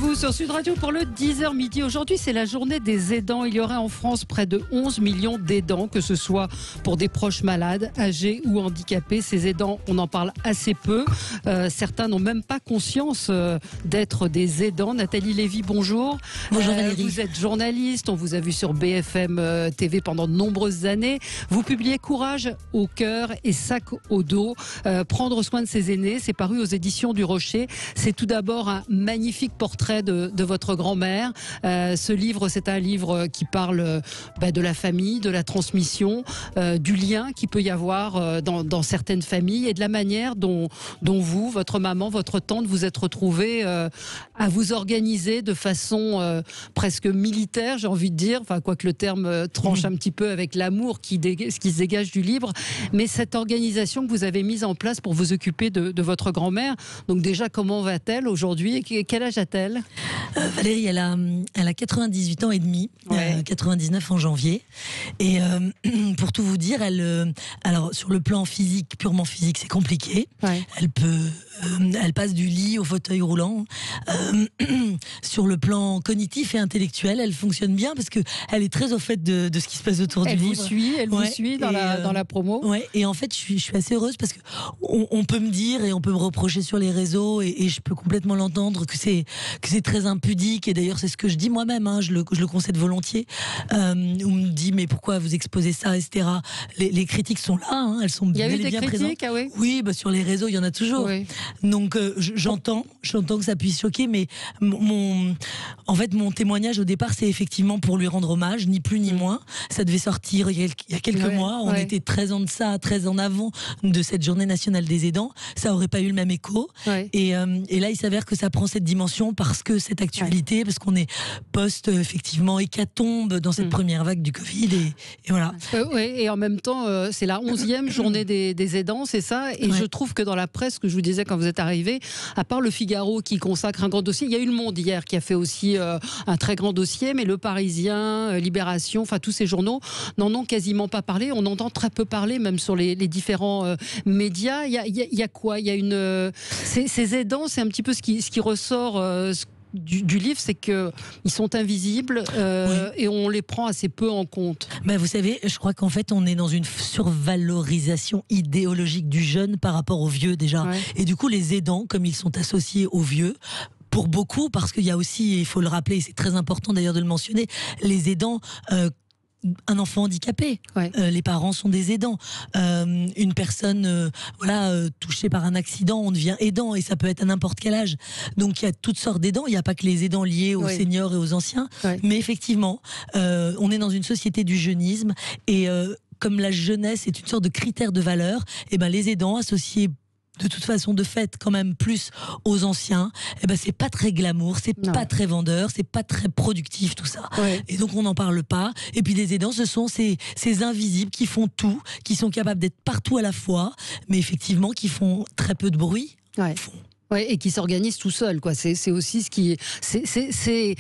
vous sur Sud Radio pour le 10h midi. Aujourd'hui, c'est la journée des aidants. Il y aurait en France près de 11 millions d'aidants, que ce soit pour des proches malades, âgés ou handicapés. Ces aidants, on en parle assez peu. Certains n'ont même pas conscience d'être des aidants. Nathalie Lévy, bonjour. Bonjour Valérie. Vous êtes journaliste, on vous a vu sur BFM TV pendant de nombreuses années. Vous publiez Courage au cœur et sac au dos. Prendre soin de ses aînés, c'est paru aux éditions du Rocher. C'est tout d'abord un magnifique portrait de votre grand-mère. Ce livre, c'est un livre qui parle de la famille, de la transmission, du lien qu'il peut y avoir dans certaines familles et de la manière dont vous, votre maman, votre tante, vous êtes retrouvés à vous organiser de façon presque militaire, j'ai envie de dire, enfin, quoique le terme tranche un petit peu avec l'amour qui se dégage du livre, mais cette organisation que vous avez mise en place pour vous occuper de votre grand-mère. Donc déjà, comment va-t-elle aujourd'hui? Quel âge a-t-elle? Valérie, elle a 98 ans et demi, 99 en janvier. Et pour tout vous dire, alors sur le plan physique, purement physique, c'est compliqué. Ouais. Elle passe du lit au fauteuil roulant. Sur le plan cognitif et intellectuel, elle fonctionne bien parce que elle est très au fait de ce qui se passe autour du livre. Elle vous suit dans la promo. Ouais. Et en fait, je suis assez heureuse parce que on peut me dire et on peut me reprocher sur les réseaux et je peux complètement l'entendre que c'est très impudique. Et d'ailleurs, c'est ce que je dis moi-même. Je le concède volontiers. On me dit mais pourquoi vous exposez ça, etc. Les critiques sont là. Elles sont bel et bien présentes. Ah oui. Oui, sur les réseaux, il y en a toujours. Oui. Donc j'entends que ça puisse choquer, mais mon témoignage au départ, c'est effectivement pour lui rendre hommage, ni plus ni moins. Ça devait sortir il y a quelques mois. On était 13 ans de ça, 13 ans avant de cette journée nationale des aidants. Ça aurait pas eu le même écho. Et là, il s'avère que ça prend cette dimension parce que cette actualité, parce qu'on est effectivement hécatombe dans cette première vague du Covid et voilà. Et en même temps, c'est la 11e journée des aidants, c'est ça. Et je trouve que dans la presse, que je vous disais quand vous êtes arrivé, à part le Figaro qui consacre un grand dossier, il y a eu Le Monde hier qui a fait aussi un très grand dossier, mais Le Parisien, Libération, enfin tous ces journaux n'en ont quasiment pas parlé. On entend très peu parler, même sur les différents médias. Il y a quoi? Il y a ces aidants, c'est un petit peu ce qui ressort du livre, c'est qu'ils sont invisibles et on les prend assez peu en compte. Vous savez, je crois qu'en fait, on est dans une survalorisation idéologique du jeune par rapport au vieux déjà. Et du coup, les aidants, comme ils sont associés aux vieux, pour beaucoup, parce qu'il y a aussi, il faut le rappeler, c'est très important d'ailleurs de le mentionner, les aidants... un enfant handicapé, les parents sont des aidants. Une personne touchée par un accident, on devient aidant et ça peut être à n'importe quel âge. Donc il y a toutes sortes d'aidants, il n'y a pas que les aidants liés aux seniors et aux anciens, mais effectivement, on est dans une société du jeunisme et comme la jeunesse est une sorte de critère de valeur, les aidants associés de toute façon, de fait, quand même plus aux anciens, c'est pas très glamour, c'est pas très vendeur, c'est pas très productif tout ça. Et donc on n'en parle pas. Et puis les aidants, ce sont ces invisibles qui font tout, qui sont capables d'être partout à la fois, mais effectivement qui font très peu de bruit. Et qui s'organisent tout seul, quoi. C'est aussi ce qui... C'est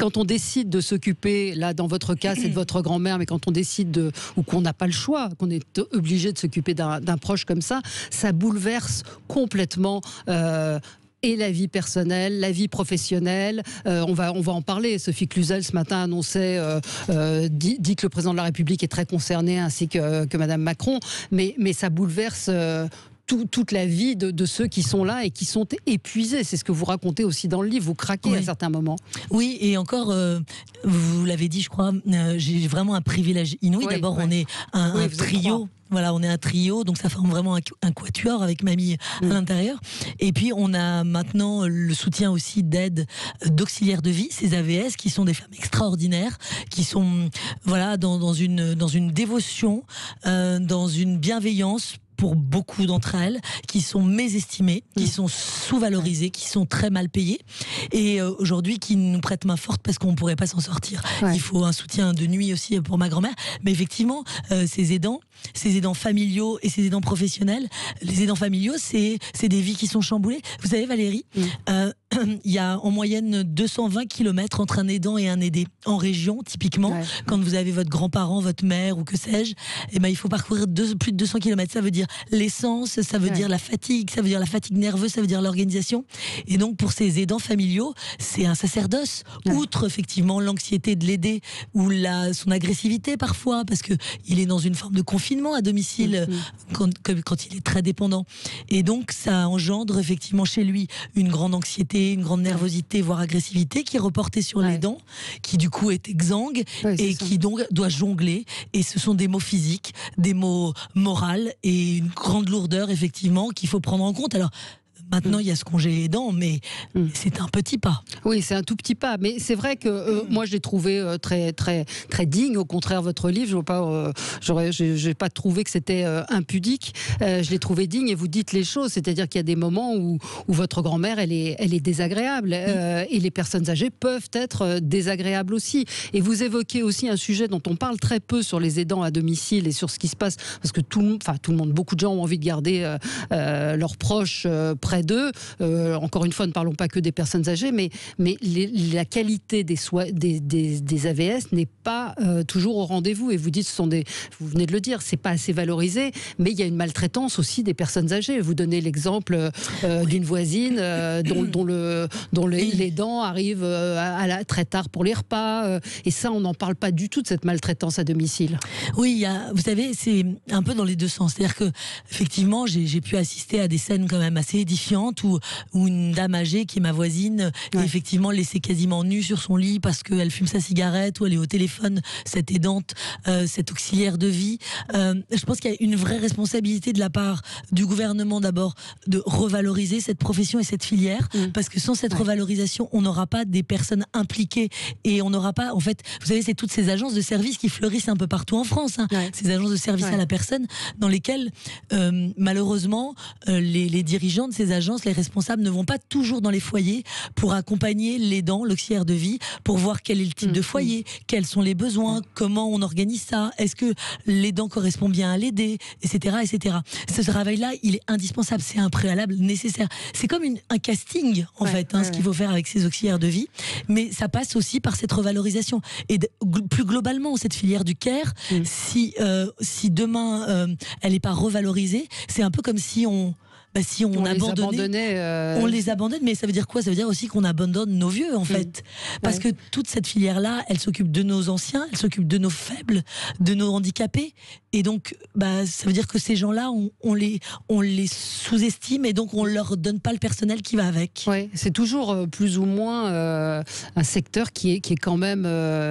quand on décide de s'occuper, là, dans votre cas, c'est de votre grand-mère, mais quand on décide ou qu'on n'a pas le choix, qu'on est obligé de s'occuper d'un proche comme ça bouleverse complètement... et la vie personnelle, la vie professionnelle. On va en parler. Sophie Cluzel, ce matin, annonçait, dit que le président de la République est très concerné, ainsi que Madame Macron. Mais ça bouleverse... toute la vie de ceux qui sont là et qui sont épuisés. C'est ce que vous racontez aussi dans le livre. Vous craquez à certains moments. Oui, et encore, vous l'avez dit, je crois, j'ai vraiment un privilège inouï. D'abord, on est un trio. Voilà, on est un trio, donc ça forme vraiment un quatuor avec mamie à l'intérieur. Et puis, on a maintenant le soutien aussi d'aide d'auxiliaires de vie, ces AVS, qui sont des femmes extraordinaires, qui sont dans une dévotion, dans une bienveillance pour beaucoup d'entre elles, qui sont mésestimées, qui sont sous-valorisées, qui sont très mal payées, et aujourd'hui qui nous prêtent main forte parce qu'on ne pourrait pas s'en sortir. Il faut un soutien de nuit aussi pour ma grand-mère. Mais effectivement, ces aidants familiaux et ces aidants professionnels, les aidants familiaux, c'est des vies qui sont chamboulées. Vous savez, Valérie, il y a en moyenne 220 km entre un aidant et un aidé. En région, typiquement, quand vous avez votre grand-parent, votre mère ou que sais-je, eh ben, il faut parcourir plus de 200 km. Ça veut dire l'essence, ça veut dire la fatigue, ça veut dire la fatigue nerveuse, ça veut dire l'organisation. Et donc, pour ces aidants familiaux, c'est un sacerdoce. Outre, effectivement, l'anxiété de l'aider ou son agressivité parfois, parce qu'il est dans une forme de confinement à domicile quand il est très dépendant. Et donc, ça engendre effectivement chez lui une grande anxiété, une grande nervosité, voire agressivité, qui est reportée sur l'aidant, qui du coup est exsangue et qui donc doit jongler. Et ce sont des mots physiques, des mots moraux et une grande lourdeur, effectivement, qu'il faut prendre en compte. Alors, maintenant, il y a ce congé aidant, mais c'est un petit pas. Oui, c'est un tout petit pas. Mais c'est vrai que moi, je l'ai trouvé très, très, très digne. Au contraire, votre livre, je n'ai pas trouvé que c'était impudique. Je l'ai trouvé digne et vous dites les choses. C'est-à-dire qu'il y a des moments où votre grand-mère, elle est désagréable. Et les personnes âgées peuvent être désagréables aussi. Et vous évoquez aussi un sujet dont on parle très peu sur les aidants à domicile et sur ce qui se passe. Parce que tout le monde, beaucoup de gens ont envie de garder leurs proches près d'eux. Encore une fois, ne parlons pas que des personnes âgées, mais la qualité des AVS n'est pas toujours au rendez-vous. Et vous dites, vous venez de le dire, c'est pas assez valorisé, mais il y a une maltraitance aussi des personnes âgées. Vous donnez l'exemple d'une voisine dont l'aidant arrive très tard pour les repas. Et ça, on n'en parle pas du tout de cette maltraitance à domicile. Oui, vous savez, c'est un peu dans les deux sens. C'est-à-dire que, effectivement, j'ai pu assister à des scènes quand même assez édifiantes où une dame âgée qui est ma voisine est effectivement laissée quasiment nue sur son lit parce qu'elle fume sa cigarette ou elle est au téléphone, cette aidante, cette auxiliaire de vie. Je pense qu'il y a une vraie responsabilité de la part du gouvernement d'abord de revaloriser cette profession et cette filière parce que sans cette revalorisation, on n'aura pas des personnes impliquées et on n'aura pas, en fait, vous savez, c'est toutes ces agences de services qui fleurissent un peu partout en France, ces agences de services à la personne dans lesquelles malheureusement les dirigeants de ces agences, les responsables ne vont pas toujours dans les foyers pour accompagner l'aidant, l'auxiliaire de vie, pour voir quel est le type de foyer, quels sont les besoins, comment on organise ça, est-ce que l'aidant correspond bien à l'aider, etc., etc. Ce travail-là, il est indispensable, c'est un préalable nécessaire. C'est comme un casting, en fait, ce qu'il faut faire avec ces auxiliaires de vie, mais ça passe aussi par cette revalorisation. Et plus globalement, cette filière du care, si demain elle n'est pas revalorisée, c'est un peu comme si on on les abandonne, mais ça veut dire quoi? Ça veut dire aussi qu'on abandonne nos vieux, en fait. Parce que toute cette filière-là, elle s'occupe de nos anciens, elle s'occupe de nos faibles, de nos handicapés. Et donc, ça veut dire que ces gens-là, on les sous-estime et donc on leur donne pas le personnel qui va avec. Oui, c'est toujours plus ou moins un secteur qui est quand même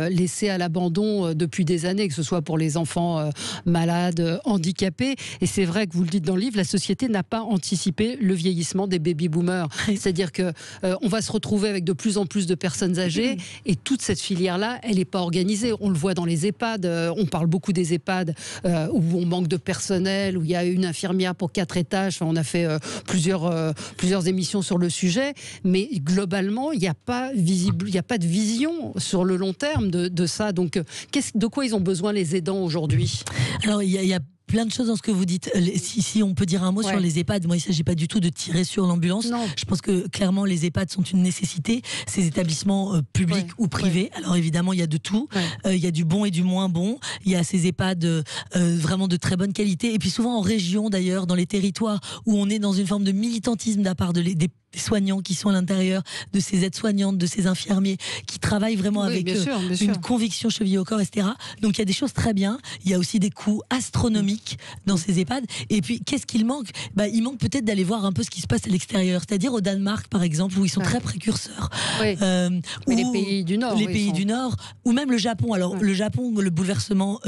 laissé à l'abandon depuis des années, que ce soit pour les enfants malades, handicapés. Et c'est vrai que vous le dites dans le livre, la société n'a pas anticipé le vieillissement des baby-boomers. C'est-à-dire qu'on va se retrouver avec de plus en plus de personnes âgées et toute cette filière-là, elle n'est pas organisée. On le voit dans les EHPAD, on parle beaucoup des EHPAD où on manque de personnel, où il y a une infirmière pour 4 étages. Enfin, on a fait plusieurs émissions sur le sujet, mais globalement, il n'y a pas de vision sur le long terme de ça. Donc, de quoi ils ont besoin les aidants aujourd'hui? Alors, il y a plein de choses dans ce que vous dites. Si on peut dire un mot sur les EHPAD, moi il ne s'agit pas du tout de tirer sur l'ambulance. Non. Je pense que clairement les EHPAD sont une nécessité. Ces établissements publics ou privés. Alors évidemment il y a de tout. Il y a du bon et du moins bon. Il y a ces EHPAD vraiment de très bonne qualité. Et puis souvent en région d'ailleurs, dans les territoires où on est dans une forme de militantisme de la part des soignants qui sont à l'intérieur, de ces aides-soignantes, de ces infirmiers qui travaillent vraiment avec une conviction chevillée au corps, etc. Donc il y a des choses très bien. Il y a aussi des coûts astronomiques dans ces EHPAD. Et puis qu'est-ce qu'il manque? Il manque peut-être d'aller voir un peu ce qui se passe à l'extérieur. C'est-à-dire au Danemark par exemple, où ils sont très précurseurs. Mais les pays du Nord. Les pays du Nord, ou même le Japon. Alors le Japon, le bouleversement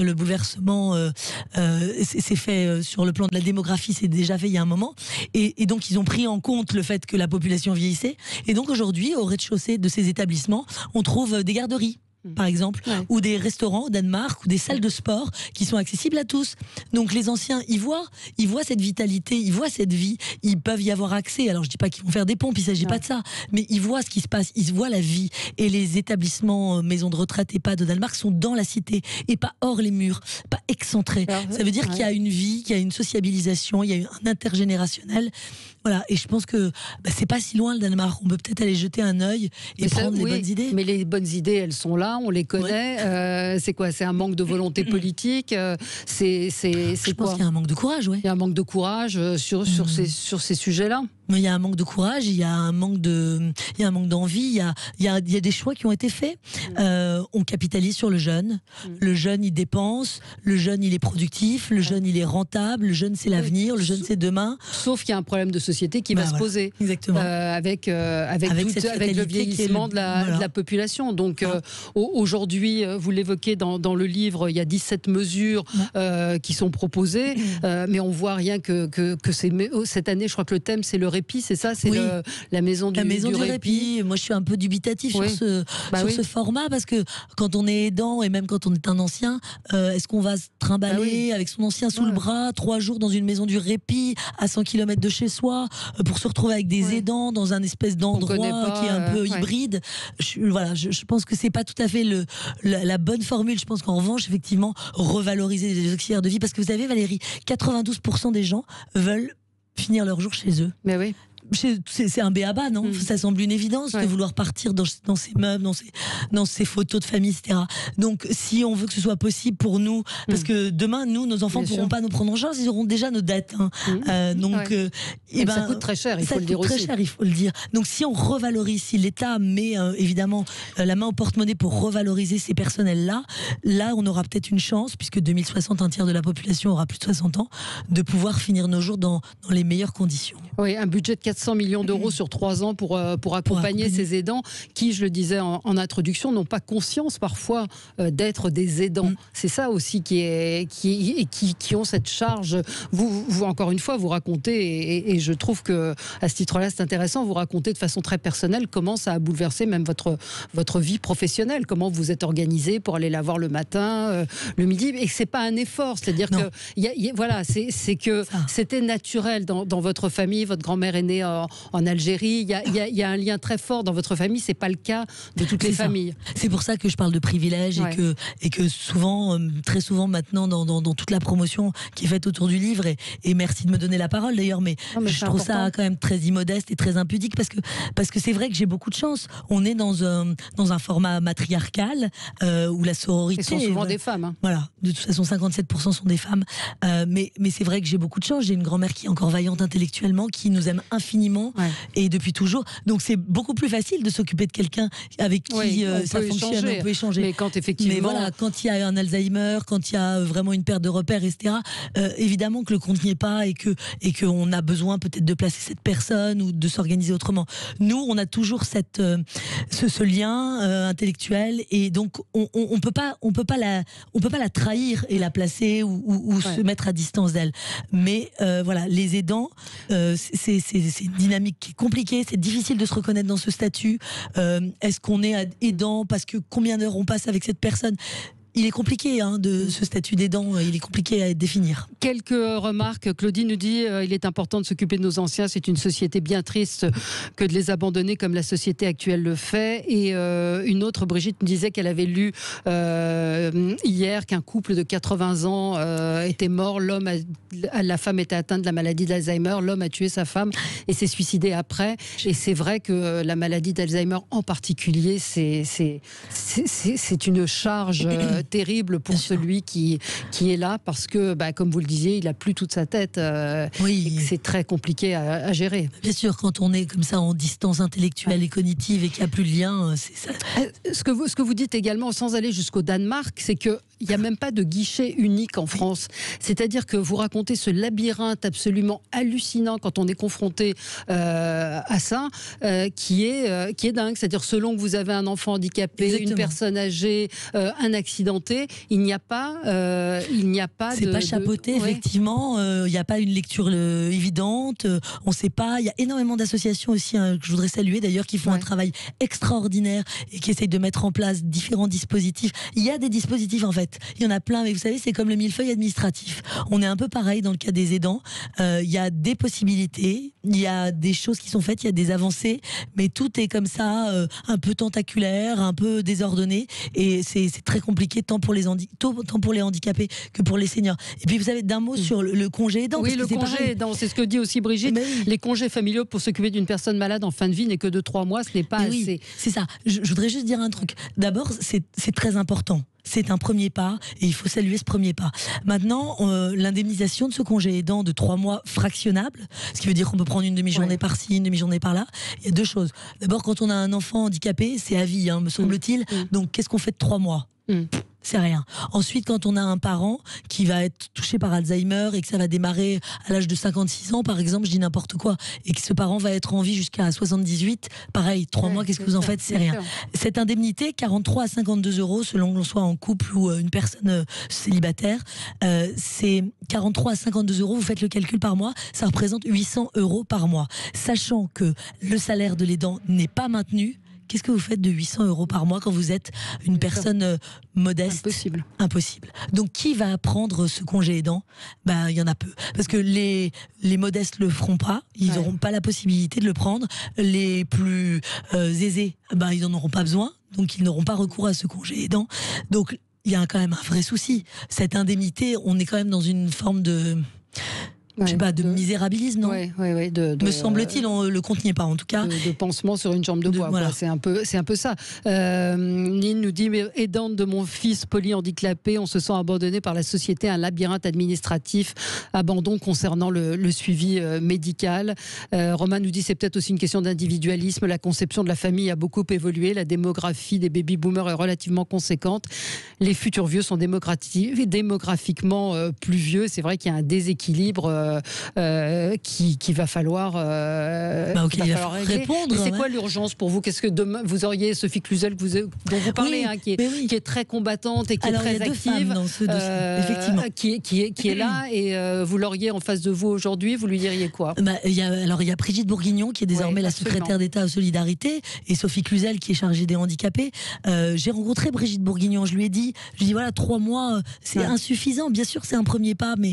c'est fait sur le plan de la démographie, c'est déjà fait il y a un moment. Et donc ils ont pris en compte le fait que la population vieillissait. Et donc aujourd'hui, au rez-de-chaussée de ces établissements, on trouve des garderies. par exemple, ou des restaurants au Danemark, ou des salles de sport qui sont accessibles à tous. Donc les anciens, ils voient cette vitalité, ils voient cette vie, ils peuvent y avoir accès. Alors je dis pas qu'ils vont faire des pompes, il s'agit pas de ça, mais ils voient ce qui se passe, ils voient la vie. Et les établissements, maisons de retraite et pas de Danemark sont dans la cité et pas hors les murs, pas excentrés. Ça veut dire qu'il y a une vie, qu'il y a une sociabilisation, il y a un intergénérationnel. Voilà, et je pense que c'est pas si loin le Danemark. On peut peut-être aller jeter un œil et prendre les bonnes idées. Mais les bonnes idées, elles sont là, on les connaît. C'est quoi? C'est un manque de volonté politique. Je pense qu'il y a un manque de courage, Il y a un manque de courage sur ces sujets-là. Mais il y a un manque de courage, il y a un manque d'envie, il y a des choix qui ont été faits. On capitalise sur le jeune. Le jeune, il dépense. Le jeune, il est productif. Le jeune, il est rentable. Le jeune, c'est l'avenir. Le jeune, c'est demain. Sauf qu'il y a un problème de société qui va se poser. Exactement. Avec le vieillissement de la population. Donc aujourd'hui, vous l'évoquez dans le livre, il y a 17 mesures qui sont proposées, mais on voit rien que cette année, je crois que le thème, c'est le répit, c'est ça, c'est la maison du répit. Moi, je suis un peu dubitatif sur ce format, parce que quand on est aidant et même quand on est un ancien, est-ce qu'on va se trimballer avec son ancien sous le bras 3 jours dans une maison du répit à 100 km de chez soi pour se retrouver avec des aidants dans un espèce d'endroit qui est un peu hybride? Je pense que c'est pas tout à fait la bonne formule. Je pense qu'en revanche, effectivement, revaloriser les auxiliaires de vie, parce que vous savez, Valérie, 92% des gens veulent finir leur jour chez eux. Mais oui. C'est un béaba, non? Ça semble une évidence de vouloir partir dans ses meubles, dans ses photos de famille, etc. Donc, si on veut que ce soit possible pour nous, parce que demain, nos enfants ne pourront pas nous prendre en charge, ils auront déjà nos dettes. Ça coûte très cher, il faut le dire aussi. Ça coûte très cher, il faut le dire. Donc, si on revalorise, si l'État met évidemment la main au porte-monnaie pour revaloriser ces personnels-là, on aura peut-être une chance, puisque 2060, un tiers de la population aura plus de 60 ans, de pouvoir finir nos jours dans les meilleures conditions. Oui, un budget de 400 millions d'euros sur 3 ans pour accompagner ces aidants qui, je le disais en introduction, n'ont pas conscience parfois d'être des aidants. C'est ça aussi qui ont cette charge. Vous, encore une fois, vous racontez, et je trouve que à ce titre-là, c'est intéressant, vous racontez de façon très personnelle comment ça a bouleversé même votre vie professionnelle, comment vous êtes organisé pour aller la voir le matin, le midi, et que c'est pas un effort, c'est-à-dire que c'est que c'était naturel dans votre famille. Votre grand-mère est née en Algérie. Il y a un lien très fort dans votre famille. C'est pas le cas de toutes les familles. C'est pour ça que je parle de privilège et que souvent, très souvent maintenant, dans toute la promotion qui est faite autour du livre, et merci de me donner la parole d'ailleurs, mais je trouve ça quand même très immodeste et très impudique, parce que c'est vrai que j'ai beaucoup de chance. On est dans un format matriarcal où la sororité. Ce sont souvent des femmes. Voilà, de toute façon, 57% sont des femmes. Mais c'est vrai que j'ai beaucoup de chance. J'ai une grand-mère qui est encore vaillante intellectuellement, qui nous aime infiniment et depuis toujours. Donc c'est beaucoup plus facile de s'occuper de quelqu'un avec qui ça fonctionne. On peut échanger. Mais quand effectivement, quand il y a un Alzheimer, quand il y a vraiment une perte de repères, etc. Évidemment que le compte n'y est pas et qu'on a besoin peut-être de placer cette personne ou de s'organiser autrement. Nous, on a toujours ce lien intellectuel, et donc on peut pas la trahir et la placer ou se mettre à distance d'elle. Mais les aidants, c'est une dynamique qui est compliquée, c'est difficile de se reconnaître dans ce statut. Est-ce qu'on est aidant parce que combien d'heures on passe avec cette personne? Il est compliqué de ce statut d'aidant, il est compliqué à définir. Quelques remarques. Claudine nous dit il est important de s'occuper de nos anciens. C'est une société bien triste que de les abandonner comme la société actuelle le fait. Et une autre, Brigitte, nous disait qu'elle avait lu hier qu'un couple de 80 ans était mort. La femme était atteinte de la maladie d'Alzheimer. L'homme a tué sa femme et s'est suicidé après. Et c'est vrai que la maladie d'Alzheimer en particulier, c'est une charge terrible pour celui qui est là, parce que, comme vous le disiez, il a plus toute sa tête. Et que c'est très compliqué à gérer. Bien sûr, quand on est comme ça en distance intellectuelle et cognitive et qu'il n'y a plus de lien, c'est ça. Ce que vous dites également, sans aller jusqu'au Danemark, c'est qu'il n'y a même pas de guichet unique en France. C'est-à-dire que vous racontez ce labyrinthe absolument hallucinant quand on est confronté à ça, qui est dingue. C'est-à-dire selon que vous avez un enfant handicapé, une personne âgée, un accident orienté. Il n'y a pas C'est pas chapeauté, effectivement. Il n'y a pas une lecture évidente. On ne sait pas. Il y a énormément d'associations aussi que je voudrais saluer d'ailleurs qui font un travail extraordinaire et qui essayent de mettre en place différents dispositifs. Il y a des dispositifs en fait. Il y en a plein, mais vous savez, c'est comme le millefeuille administratif. On est un peu pareil dans le cas des aidants. Il y a des possibilités, il y a des choses qui sont faites, il y a des avancées, mais tout est comme ça, un peu tentaculaire, un peu désordonné, et c'est très compliqué tant pour les handicapés que pour les seniors. Et puis vous savez, d'un mot sur le congé aidant. Oui, le congé aidant, c'est ce que dit aussi Brigitte. Oui. Les congés familiaux pour s'occuper d'une personne malade en fin de vie n'est que de 3 mois, ce n'est pas assez. Oui, c'est ça. Je voudrais juste dire un truc. D'abord, c'est très important. C'est un premier pas et il faut saluer ce premier pas. Maintenant, l'indemnisation de ce congé aidant de 3 mois fractionnable, ce qui veut dire qu'on peut prendre une demi-journée par-ci, une demi-journée par-là. Il y a 2 choses. D'abord, quand on a un enfant handicapé, c'est à vie, me semble-t-il. Donc, qu'est-ce qu'on fait de 3 mois C'est rien. Ensuite, quand on a un parent qui va être touché par Alzheimer et que ça va démarrer à l'âge de 56 ans, par exemple, je dis n'importe quoi, et que ce parent va être en vie jusqu'à 78, pareil, 3 mois, qu'est-ce que vous en faites? C'est rien. Cette indemnité, 43 à 52 euros, selon que l'on soit en couple ou une personne célibataire, c'est 43 à 52 euros, vous faites le calcul par mois, ça représente 800 euros par mois. Sachant que le salaire de l'aidant n'est pas maintenu, qu'est-ce que vous faites de 800 euros par mois quand vous êtes une personne modeste? Impossible. Donc, qui va prendre ce congé aidant? Il y en a peu. Parce que les modestes le feront pas. Ils n'auront pas la possibilité de le prendre. Les plus aisés, ils n'en auront pas besoin. Donc, ils n'auront pas recours à ce congé aidant. Donc, il y a quand même un vrai souci. Cette indemnité, on est quand même dans une forme de... je sais pas, de misérabilisme, non? Me semble-t-il, le compte n'y est pas, en tout cas. De pansement sur une jambe de bois. Voilà. C'est un peu ça. Nine nous dit, mais aidante de mon fils polyhandicapé, on se sent abandonné par la société, un labyrinthe administratif, abandon concernant le suivi médical. Romain nous dit, c'est peut-être aussi une question d'individualisme. La conception de la famille a beaucoup évolué. La démographie des baby-boomers est relativement conséquente. Les futurs vieux sont démographiquement plus vieux. C'est vrai qu'il y a un déséquilibre qu'il va falloir, répondre. C'est quoi l'urgence pour vous? Qu'est-ce que demain vous auriez Sophie Cluzel dont vous parlez, qui est très combattante et qui est très active, dans ce dossier, effectivement, qui est là, et vous l'auriez en face de vous aujourd'hui, vous lui diriez quoi? Il y a Brigitte Bourguignon qui est désormais la secrétaire d'État aux solidarités, et Sophie Cluzel qui est chargée des handicapés. J'ai rencontré Brigitte Bourguignon, je lui ai dit voilà, 3 mois c'est insuffisant, bien sûr c'est un premier pas, mais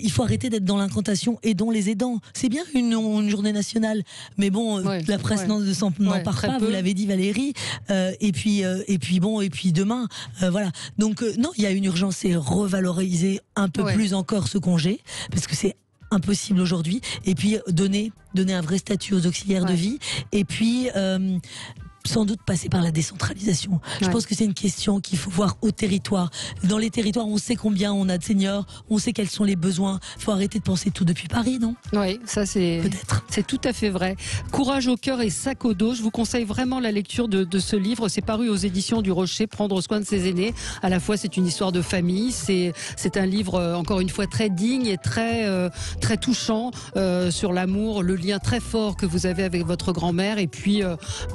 il faut arrêter d'être dans l'incantation, aidons les aidants. C'est bien une journée nationale, mais bon, la presse n'en parle pas, vous l'avez dit Valérie, et puis demain, voilà. Donc non, il y a une urgence, c'est revaloriser un peu plus encore ce congé, parce que c'est impossible aujourd'hui, et puis donner un vrai statut aux auxiliaires de vie, et puis sans doute passer par la décentralisation. Je pense que c'est une question qu'il faut voir au territoire. Dans les territoires, on sait combien on a de seniors, on sait quels sont les besoins. Il faut arrêter de penser tout depuis Paris, non? Oui, ça c'est tout à fait vrai. Courage au cœur et sac au dos. Je vous conseille vraiment la lecture de ce livre. C'est paru aux éditions du Rocher, Prendre soin de ses aînés. À la fois, c'est une histoire de famille. C'est un livre, encore une fois, très digne et très touchant sur l'amour, le lien très fort que vous avez avec votre grand-mère, et puis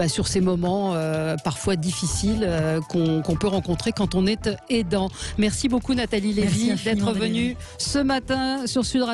sur ces moments parfois difficiles qu'on peut rencontrer quand on est aidant. Merci beaucoup Nathalie Lévy d'être venue ce matin sur Sud Radio.